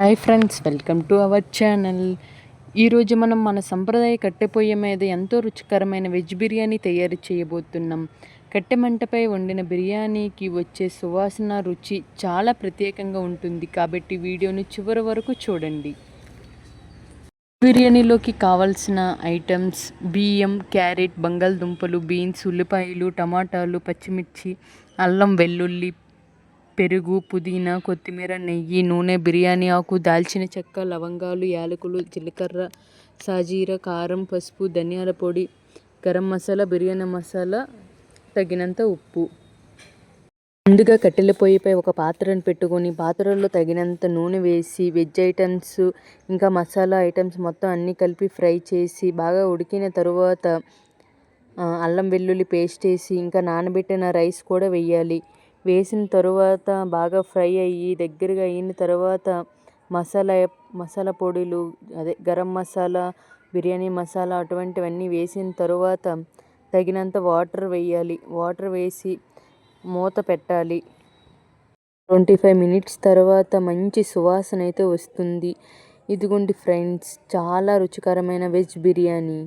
Hi friends, welcome to our channel. ఈరోజు మనం మన సంప్రదాయ కట్టె పొయ్యి మీద ఎంతో రుచికరమైన వెజ్ బిర్యానీ తయారు చేయబోతున్నాం. కట్టె మంటపై వండిన బిర్యానీకి వచ్చే సువాసన రుచి చాలా ప్రత్యేకంగా ఉంటుంది. కాబట్టి వీడియోని చివరి వరకు చూడండి. బిర్యానీలోకి కావాల్సిన ఐటమ్స్: బియ్యం, క్యారెట్, బంగాళదుంపలు, బీన్స్, ఉల్లిపాయలు, టమాటాలు, పచ్చిమిర్చి, అల్లం వెల్లుల్లి, పెరుగు, పుదీనా, కొత్తిమీర, నెయ్యి, నూనె, బిర్యానీ ఆకు, దాల్చిన చెక్క, లవంగాలు, యాలకులు, జీలకర్ర, సాజీర, కారం, పసుపు, ధనియాల పొడి, గరం మసాలా, బిర్యానీ మసాలా, తగినంత ఉప్పు. ముందుగా కట్టెల పొయ్యిపై ఒక పాత్రను పెట్టుకొని పాత్రలో తగినంత నూనె వేసి వెజ్ ఐటమ్స్ ఇంకా మసాలా ఐటమ్స్ మొత్తం అన్నీ కలిపి ఫ్రై చేసి బాగా ఉడికిన తరువాత అల్లం వెల్లుల్లి పేస్ట్ వేసి ఇంకా నానబెట్టిన రైస్ కూడా వేయాలి. వేసిన తరువాత బాగా ఫ్రై అయ్యి దగ్గరగా అయిన తర్వాత మసాలా పొడులు, గరం మసాలా, బిర్యానీ మసాలా అటువంటివన్నీ వేసిన తరువాత తగినంత వాటర్ వేయాలి. వాటర్ వేసి మూత పెట్టాలి. 25 మినిట్స్ తర్వాత మంచి సువాసన అయితే వస్తుంది. ఇదిగోండి ఫ్రెండ్స్, చాలా రుచికరమైన వెజ్ బిర్యానీ.